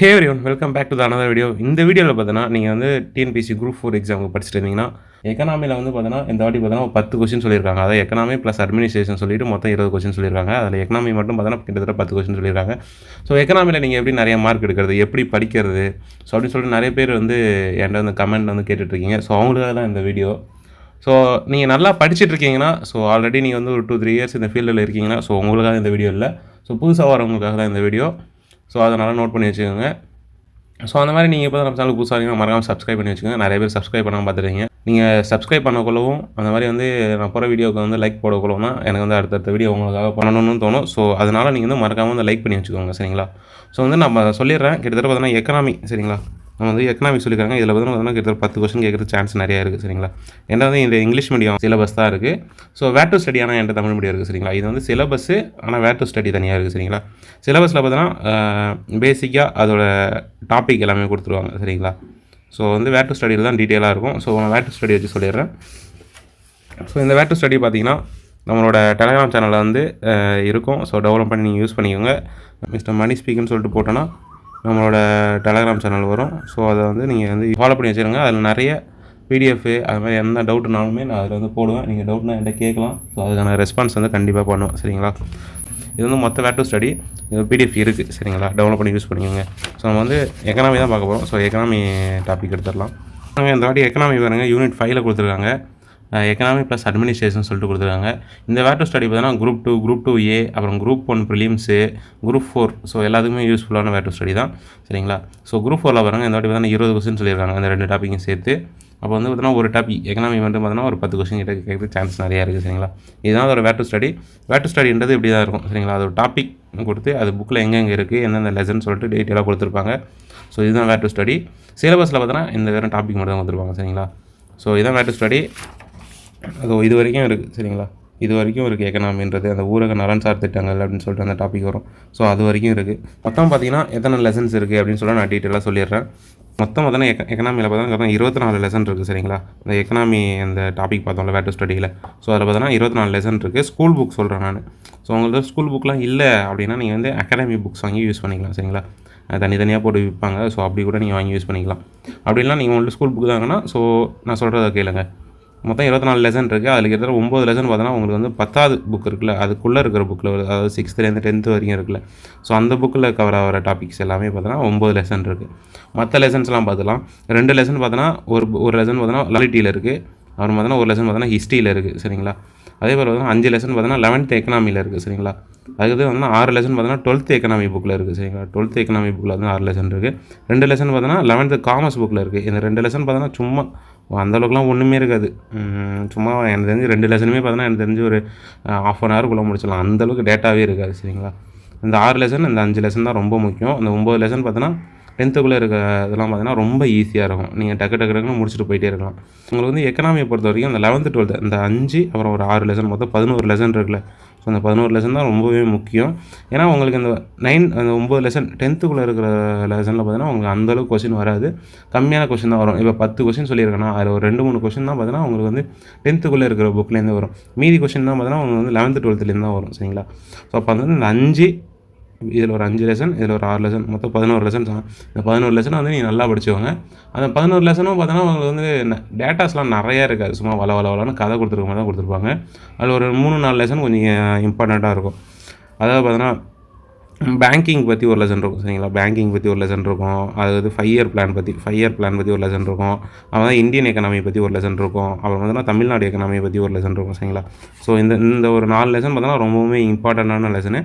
Hey everyone welcome back to another video. இந்த வீடியோவில் பார்த்தீங்கன்னா நீங்கள் வந்து டிஎன்பிஎஸ்சி குரூப் 4 எக்ஸாமுக்கு படிச்சுட்டு இருந்தீங்கன்னா எக்கனாமியில் வந்து பார்த்தீங்கன்னா இந்த வாட்டி பார்த்தீங்கன்னா 10 கொஸ்டின் சொல்லியிருக்காங்க. அதாவது எக்கனாமி ப்ளஸ் அட்மினிஸ்ட்ரேஷன் சொல்லிட்டு மொத்தம் 20 கொஸ்டின் சொல்லியிருக்காங்க. அதில் எக்கனாமி மட்டும் பார்த்தீங்கன்னா கிட்டத்தட்ட 10 கொஸ்டின் சொல்லியிருக்காங்க. ஸோ எக்கனாமியில் நீங்கள் எப்படி நிறைய மார்க் எடுக்கிறது, எப்படி படிக்கிறது, ஸோ அப்படின்னு சொல்லிட்டு நிறைய பேர் வந்து என்கிட்ட வந்து கமெண்ட் வந்து கேட்டுட்ருக்கீங்க. ஸோ அவங்களுக்காக தான் இந்த வீடியோ. ஸோ நீங்கள் நல்லா படிச்சுட்டு இருக்கீங்கன்னா, ஸோ ஆல்ரெடி நீங்கள் வந்து ஒரு 2-3 இயர்ஸ் இந்த ஃபீல்டில் இருக்கீங்கன்னா, ஸோ உங்களுக்காக இந்த வீடியோ இல்லை. ஸோ புதுசாக வரவங்களுக்காக தான் இந்த வீடியோ. ஸோ அதனால் நோட் பண்ணி வச்சுக்கோங்க. ஸோ அந்த மாதிரி நீங்கள் இப்போ நம்ம சேனல் புதுசாக இருக்கீங்கன்னா மறக்காமல் சப்ஸ்கிரைப் பண்ணி வச்சுக்கோங்க. நிறைய பேர் சப்ஸ்கிரைப் பண்ணாமல் பார்த்துருக்கீங்க. நீங்கள் சப்ஸ்கிரைப் பண்ணக்குள்ளவும் அந்த மாதிரி வந்து நான் போகிற வீடியோவுக்கு வந்து லைக் போடக்குள்ளவும் தான் எனக்கு வந்து அடுத்தடுத்த வீடியோ உங்களுக்காக பண்ணணும்னு தோணும். ஸோ அதனால் நீங்கள் வந்து மறக்காமல் வந்து லைக் பண்ணி வச்சுக்கோங்க, சரிங்களா? ஸோ வந்து நம்ம சொல்லிடுறேன். கிட்டத்தட்ட பார்த்தீங்கன்னா எக்கனாமி, சரிங்களா? நம்ம வந்து எக்கனாமிக் சொல்லியிருக்காங்க. இதில் பார்த்தீங்கன்னா கிட்டத்தட்ட 10 கொஸ்டின் கேட்குற சான்ஸ் நிறையா இருக்குது, சரிங்களா? ஏன்னா வந்து இந்த இங்கிலீஷ் மீடியம் சிலபஸ் தான் இருக்குது. ஸோ வேர் டு ஸ்டடி ஆனால் என்கிட்ட தமிழ் மீடியம் இருக்குது, சரிங்களா? இது வந்து சிலபஸ்ஸு, ஆனால் வேர் டு ஸ்டடி தனியாக இருக்குது, சரிங்களா? சிலபஸில் பார்த்தீங்கன்னா பேசிக்காக அதோட டாபிக் எல்லாமே கொடுத்துருவாங்க, சரிங்களா? ஸோ வந்து வேர் டு ஸ்டடியில் தான் டீட்டெயிலாக இருக்கும். ஸோ நான் வேர் டு ஸ்டடி வச்சு சொல்லிடுறேன். ஸோ இந்த வேர் டு ஸ்டடி பார்த்தீங்கன்னா நம்மளோட டெலகிராம் சேனலில் வந்து இருக்கும். ஸோ டெவலப் பண்ணி நீங்கள் யூஸ் பண்ணிக்கோங்க. மிஸ்டர் மணி ஸ்பீக்குன்னு சொல்லிட்டு போட்டோன்னா நம்மளோட டெலகிராம் சேனல் வரும். ஸோ அதை வந்து நீங்கள் வந்து ஃபாலோ பண்ணி வச்சுருங்க. அதில் நிறைய பிடிஎஃப் அது மாதிரி எந்த டவுட்னாலுமே நான் அதில் வந்து போடுவேன். நீங்கள் டவுட்னா என்கிட்ட கேட்கலாம். ஸோ அதுக்கான ரெஸ்பான்ஸ் வந்து கண்டிப்பாக பண்ணுவேன், சரிங்களா? இது வந்து மொத்த வேர் டு ஸ்டடி இது பிடிஎஃப் இருக்குது, சரிங்களா? டெவலப் பண்ணி யூஸ் பண்ணிக்கோங்க. ஸோ நம்ம வந்து எக்கனாமி தான் பார்க்க போகிறோம். ஸோ எக்கனாமி டாபிக் எடுத்துடலாம். இந்த வாட்டி எக்கனாமி பாருங்கள், யூனிட் 5ல் கொடுத்துருக்காங்க. எக்கனாமி ப்ளஸ் அட்மினிஸ்ட்ரேஷன் சொல்லிட்டு கொடுத்துருக்காங்க. இந்த வேர் டு ஸ்டடி பார்த்தீங்கன்னா குரூப் 2, குரூப் 2A, அப்புறம் குரூப் 1 ப்ரிலிம்ஸு, குரூப் 4, ஸோ எல்லாத்துக்குமே யூஸ்ஃபுல்லான வேர் டு ஸ்டடி தான், சரிங்களா? ஸோ குரூப் 4ல் பாருங்கள், இந்த வாட்டி பார்த்தீங்கன்னா 20 கொஸ்டின் சொல்லியிருக்காங்க, இந்த 2 டாப்பிக்கும் சேர்த்து. அப்போ வந்து பார்த்தீங்கன்னா ஒரு டாபிக் எக்கனாமி மட்டும் பார்த்தீங்கன்னா ஒரு 10 கொஸ்டின் கிட்ட கேட்குற சான்ஸ் நிறையா இருக்குது, சரிங்களா? இதுதான் அதோட வேர் டு ஸ்டடி. வேர் டு ஸ்டடின்றது இப்படி தான் இருக்கும், சரிங்களா? அது ஒரு டாபிக் கொடுத்து அது புக்கில் எங்கெங்கே இருக்குது, எந்தெந்த லெசன் சொல்லிட்டு டீட்டெயிலாக கொடுத்துருப்பாங்க. ஸோ இதுதான் வேர் டு ஸ்டடி. சிலபஸில் பார்த்தீங்கன்னா இந்த வேறு டாபிக் மட்டும் தான் கொடுத்துருப்பாங்க, சரிங்களா? ஸோ இதுதான் வேர் டு ஸ்டடி. அது இது வரைக்கும் இருக்குது, சரிங்களா? இது வரைக்கும் இருக்குது எக்கனாமின்றது. அந்த ஊரக நலன்சார் திட்டங்கள் அப்படின்னு சொல்லிட்டு அந்த டாபிக் வரும். ஸோ அது வரைக்கும் இருக்குது. மொத்தம் பார்த்தீங்கன்னா எத்தனை லெசன்ஸ் இருக்குது அப்படின்னு சொல்லி நான் டீட்டெயிலாக சொல்லிடுறேன். மொத்தம் பார்த்தீங்கன்னா எக்கனாமியில் பார்த்தீங்கன்னா 24 லெசன் இருக்குது, சரிங்களா? இந்த எக்கனாமி அந்த டாபிக் பார்த்தோம்ல வேர் டு ஸ்டடியில். ஸோ அதில் பார்த்தீங்கன்னா 24 லெசன் இருக்குது. ஸ்கூல் புக் சொல்கிறேன் நான். ஸோ உங்களுக்கு ஸ்கூல் புக்லாம் இல்லை அப்படின்னா நீங்கள் வந்து அகாடமி புக்ஸ் வாங்கி யூஸ் பண்ணிக்கலாம், சரிங்களா? தனித்தனியாக போட்டு விற்பாங்க. ஸோ அப்படி கூட நீங்கள் வாங்கி யூஸ் பண்ணிக்கலாம். அப்படிலாம் நீங்கள் உங்களுக்கு ஸ்கூல் புக் தாங்கன்னா ஸோ நான் சொல்கிறத கேளுங்க. மொத்தம் 24 லெசன் இருக்குது. அதில் கிட்டத்தட்ட 9 லெசன் பார்த்தோன்னா உங்களுக்கு வந்து 10வது புக் இருக்குல்ல, அதுக்குள்ளே இருக்கிற புக்கில் அதாவது 6th-லேருந்து 10th வரைக்கும் இருக்குல்ல, ஸோ அந்த புக்கில் கவர் ஆகிற டாபிக்ஸ் எல்லாமே பார்த்தோன்னா 9 லெசன் இருக்குது. மற்ற லெசன்ஸ்லாம் பார்த்துலாம். 2 லெசன் பார்த்தோன்னா ஒரு லெசன் பார்த்தோன்னா லாலிட்டியில் இருக்குது. அப்புறம் பார்த்தோன்னா ஒரு லெசன் பார்த்தோன்னா ஹிஸ்ட்ரியில் இருக்குது, சரிங்களா? அதே போல் பார்த்தோன்னா 5 லெசன் பார்த்தோன்னா 11th எக்கனாமியில் இருக்குது, சரிங்களா? அதுக்கு வந்து 6 லெசன் பார்த்தோன்னா 12th எக்கனாமி புக்கில் இருக்குது, சரிங்களா? 12th எக்கனாமி புக்கில் வந்து 6 லெசன் இருக்குது. 2 லெசன் பார்த்தோன்னா 11th காமர்ஸ் புக்கில் இருக்குது. இந்த 2 லெசன் பார்த்தோன்னா சும்மா அந்தளவுக்குலாம் ஒன்றுமே இருக்காது. சும்மா எனக்கு தெரிஞ்சு 2 லெசனுமே பார்த்தோன்னா எனக்கு தெரிஞ்சு ஒரு 1/2 an hourக்குள்ளே முடிச்சிடலாம். அந்தளவுக்கு டேட்டாவே இருக்காது, சரிங்களா? இந்த 6 லெசன் இந்த 5 லெசன் தான் ரொம்ப முக்கியம். இந்த 9 லெசன் பார்த்தோன்னா 10th இருக்க இதெல்லாம் பார்த்தீங்கன்னா ரொம்ப ஈஸியாக இருக்கும். நீங்கள் டக்குன்னு முடிச்சுட்டு போயிட்டே இருக்கலாம். உங்களுக்கு வந்து எக்கனாமியை பொறுத்த வரைக்கும் அந்த 11th 12th இந்த 5 அப்புறம் ஒரு 6 லெசன் மொத்தம் 11 லெசன் இருக்குல்ல. ஸோ அந்த 11 லெசன் தான் ரொம்பவே முக்கியம். ஏன்னா உங்களுக்கு அந்த அந்த 9 லெசன் 10th இருக்கிற லெசனில் பார்த்தீங்கன்னா உங்களுக்கு அந்தளவுக்கு கொஸ்டின் வராது. கம்மியான கொஸ்டின் தான் வரும். இப்போ 10 கொஸ்டின் சொல்லியிருக்கேன்னா அதில் ஒரு 2-3 கொஸ்டின் தான் பார்த்தீங்கன்னா உங்களுக்கு வந்து 10th இருக்கிற புக்லேருந்து வரும். மீதி கொஸ்டின் தான் பார்த்தீங்கன்னா உங்களுக்கு வந்து 11th 12th தான் வரும், சரிங்களா? ஸோ அப்போ வந்து இந்த 5 இதில் ஒரு 5 லெசன், இதில் ஒரு 6 லெசன், மொத்தம் 11 லெசன். இந்த 11 லெசனை வந்து நீங்கள் நல்லா படிச்சுக்கோங்க. அந்த 11 லெசனும் பார்த்தோன்னா உங்களுக்கு வந்து டேட்டாஸ்லாம் நிறையா இருக்காது. சும்மா வளன்னு கதை கொடுத்துருக்க மாதிரி தான் கொடுத்துருப்பாங்க. அதில் ஒரு 3-4 லெசன் கொஞ்சம் இம்பார்ட்டண்ட்டாக இருக்கும். அதாவது பார்த்தோன்னா பேங்கிங் பற்றி ஒரு லெசன் இருக்கும், சரிங்களா? பேங்கிங் பற்றி ஒரு லெசன் இருக்கும். அதாவது 5 இயர் பிளான் பற்றி ஒரு லெசன் இருக்கும். அப்புறம் இந்தியன் எக்கனாமி பற்றி ஒரு லெசன் இருக்கும். அப்புறம் பார்த்தீங்கன்னா தமிழ்நாடு எக்கனாமி பற்றி ஒரு லெசன் இருக்கும், சரிங்களா? ஸோ இந்த ஒரு 4 லெசன் பார்த்தோன்னா ரொம்பவுமே இம்பார்ட்டண்ட்டான லெசனு.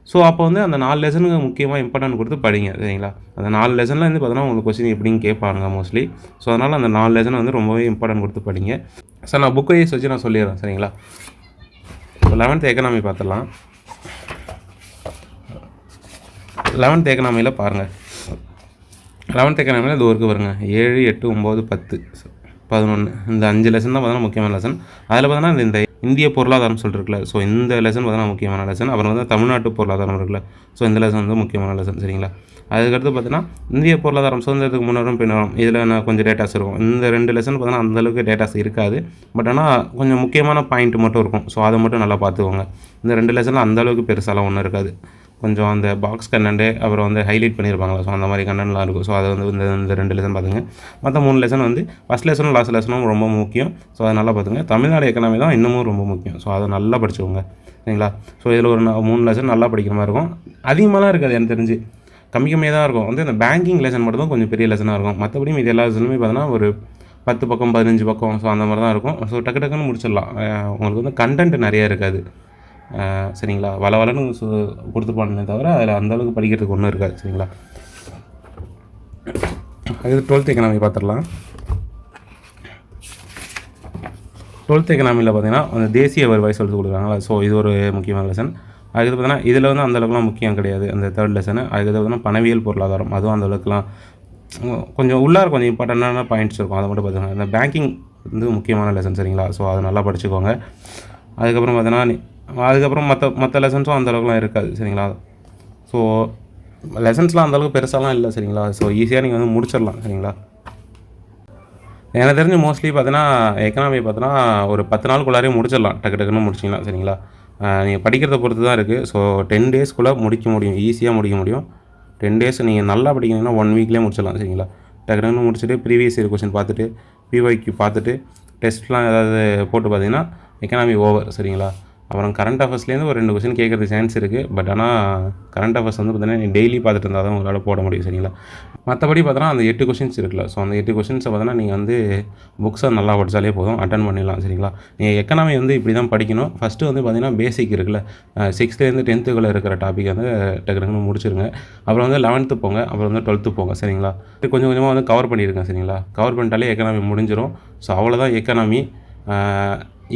ஸோ அப்போ வந்து அந்த 4 லெசனுக்கு முக்கியமாக இம்பார்ட்டன்ட் கொடுத்து படிங்க, சரிங்களா? அந்த 4 லெசனில் வந்து பார்த்தோன்னா உங்களுக்கு கொஸ்டின் எப்படின்னு கேட்பாங்க மோஸ்ட்லி. ஸோ அதனால் அந்த 4 லெசனை வந்து ரொம்பவே இம்பார்ட்டன்ட் கொடுத்து படிங்க. சார் நான் புக் வைஸ் வச்சு நான் சொல்லிடுறேன், சரிங்களா? இப்போ 11th எக்கனாமி பார்த்துடலாம். 11th எக்கனாமியில் பாருங்கள். 11th எக்கனாமியில் இது ஒர்க்கு வருங்க. 7, 8, 9, 10, 11 இந்த 5 லெசன் தான் பார்த்தோன்னா முக்கியமான லெசன். அதில் பார்த்தோன்னா இந்த இந்திய பொருளாதாரம் சொல்லிருக்குல்ல, ஸோ இந்த லெசன் பார்த்தீங்கன்னா முக்கியமான லெசன். அப்புறம் வந்து தமிழ்நாட்டு பொருளாதாரம் இருக்குல்ல, ஸோ இந்த லெசன் வந்து முக்கியமான லெசன், சரிங்களா? அதுக்கடுத்து பார்த்தீங்கன்னா இந்திய பொருளாதாரம் சுதந்திரத்துக்கு முன்னரும் பின்னரும் இதில் நான் கொஞ்சம் டேட்டாஸ் இருக்கும். இந்த 2 லெசன் பார்த்தீங்கன்னா அந்தளவுக்கு டேட்டாஸ் இருக்காது. பட் ஆனால் கொஞ்சம் முக்கியமான பாயிண்ட் மட்டும் இருக்கும். ஸோ அதை மட்டும் நல்லா பார்த்துக்கோங்க. இந்த 2 லெசனில் அந்தளவுக்கு பெருசாலாம் ஒன்றும் இருக்காது. கொஞ்சம் அந்த பாக்ஸ் கண்டென்ட்டு அப்புறம் வந்து ஹைலைட் பண்ணியிருப்பாங்களா, ஸோ அந்த மாதிரி கண்டென்ட்லாம் இருக்கும். ஸோ அதை வந்து இந்த 2 லெசன் பார்த்துங்க. மற்ற 3 லெசன் வந்து ஃபஸ்ட் லெசனும் லாஸ்ட் லெசனும் ரொம்ப முக்கியம். ஸோ அதை நல்லா பார்த்துங்க. தமிழ்நாடு எக்கனாமி தான் இன்னமும் ரொம்ப முக்கியம். ஸோ அதை நல்லா படிச்சுக்கோங்க சரிங்களா. ஸோ இதில் ஒரு 3 லெசன் நல்லா படிக்கிற மாதிரி இருக்கும். அதிகமாகலாம் இருக்காது எனக்கு தெரிஞ்சு, கம்மியாக தான் இருக்கும். வந்து இந்த பேங்கிங் லெசன் மட்டும் தான் கொஞ்சம் பெரிய லெசனாக இருக்கும். மற்றபடி இது எல்லா லெசனுமே பார்த்தீங்கன்னா ஒரு 10 பக்கம் 15 பக்கம் ஸோ அந்த மாதிரி தான் இருக்கும். ஸோ டக்கு டக்குன்னு முடிச்சிடலாம். உங்களுக்கு வந்து கண்டென்ட் நிறையா இருக்காது சரிங்களா. வளன்னு கொடுத்துருப்பானே தவிர அதில் அந்தளவுக்கு படிக்கிறதுக்கு ஒன்றும் இருக்காது சரிங்களா. அது 12th எக்கனாமி பார்த்துடலாம். 12th எக்கனாமியில் பார்த்தீங்கன்னா அந்த தேசிய வருவாய் சொல்லிட்டு கொடுக்குறாங்களா. ஸோ இது ஒரு முக்கியமான லெசன். அதுக்கு பார்த்தீங்கன்னா இதில் வந்து அந்தளவுக்குலாம் முக்கியம் கிடையாது அந்த 3rd லெசனு. அதுக்கு பார்த்தீங்கன்னா பணவியல் பொருளாதாரம், அதுவும் அந்தளவுக்குலாம் கொஞ்சம் உள்ளார கொஞ்சம் இம்பார்ட்டண்டான பாயிண்ட்ஸ் இருக்கும். அதை மட்டும் பார்த்துக்கோங்க. இந்த பேங்கிங் வந்து முக்கியமான லெசன் சரிங்களா. ஸோ அதை நல்லா படிச்சுக்கோங்க. அதுக்கப்புறம் பார்த்தீங்கன்னா அதுக்கப்புறம் மற்ற லெசன்ஸும் அந்தளவுக்குலாம் இருக்காது சரிங்களா. ஸோ லெசன்ஸ்லாம் அந்தளவுக்கு பெருசாலாம் இல்லை சரிங்களா. ஸோ ஈஸியாக நீங்கள் வந்து முடிச்சிடலாம் சரிங்களா. எனக்கு தெரிஞ்சு மோஸ்ட்லி பார்த்தீங்கன்னா எக்கனாமி பார்த்தீங்கன்னா ஒரு 10 நாளுக்குள்ளாரே முடிச்சிடலாம், டக்கு டக்குன்னு முடிச்சிங்கன்னா சரிங்களா. நீங்கள் படிக்கிறத பொறுத்து தான் இருக்குது. ஸோ 10 டேஸ்க்குள்ளே முடிக்க முடியும், ஈஸியாக முடிக்க முடியும். 10 டேஸ் நீங்கள் நல்லா படிக்கணும்னா 1 வீக்லேயே முடிச்சிடலாம் சரிங்களா. டக்கு டக்குன்னு முடிச்சுட்டு ப்ரீவியஸ் இயர் கொஸ்டின் பார்த்துட்டு பிஒய்க்கு பார்த்துட்டு டெஸ்ட்லாம் ஏதாவது போட்டு பார்த்தீங்கன்னா எக்கனாமி ஓவர் சரிங்களா. அப்புறம் கரண்ட் அஃபேர்ஸ்லேருந்து ஒரு 2 கொஸ்டின் கேட்குறதுக்கு சான்ஸ் இருக்குது. பட் ஆனால் கரண்ட் அஃபேர்ஸ் வந்து பார்த்தீங்கன்னா நீங்கள் டெய்லி பார்த்துட்டு இருந்தால் தான் உங்களால் போட முடியும் சரிங்களா. மற்றபடி பார்த்தோன்னா அந்த 8 கொஸ்டின்ஸ் இருக்குல்ல, ஸோ அந்த 8 கொஸ்டின்ஸை பார்த்தோன்னா நீங்கள் வந்து புக்ஸை நல்லா படித்தாலே போதும், அட்டன் பண்ணிடலாம் சரிங்களா. நீங்கள் எக்கனாமி வந்து இப்படி தான் படிக்கணும். ஃபஸ்ட்டு வந்து பார்த்தீங்கன்னா பேசிக் இருக்குல்ல, 6th-லேருந்து 10th இருக்கிற டாபிக் வந்து டக்குன்னு முடிச்சிருங்க. அப்புறம் வந்து 11th போங்க, அப்புறம் வந்து 12th போங்க சரிங்களா. கொஞ்சம் கொஞ்சமாக வந்து கவர் பண்ணிடுங்க சரிங்களா. கவர் பண்ணிட்டாலே எக்கனாமி முடிஞ்சிடும். ஸோ அவ்வளோதான் எக்கனாமி.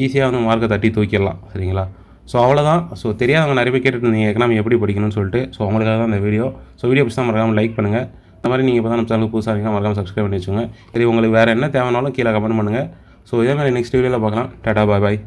ஈஸியாக வந்து மார்க்கை தட்டி தூக்கிடலாம் சரிங்களா. ஸோ அவ்வளோதான். ஸோ தெரியாதவங்க நிறைய பேர் கேட்டுட்டு நீங்கள் எக்கனாமி எப்படி படிக்கணும்னு சொல்லிட்டு, ஸோ அவங்களுக்காக தான் இந்த வீடியோ. ஸோ வீடியோ பிடிச்சா மறக்காமல் லைக் பண்ணுங்கள். இந்த மாதிரி நீங்கள் இப்போ தான் நம்ம சேனலுக்கு புதுசாக இருக்கீங்க, மறக்காமல் சப்ஸ்கிரைப் பண்ணி வச்சுக்கோங்க. சரி, உங்களுக்கு வேறு என்ன தேவைனாலும் கீழே கமெண்ட் பண்ணுங்கள். ஸோ இதே மாதிரி நெக்ஸ்ட் வீடியோவில் பார்க்கலாம். டாடா, பாய் பாய்.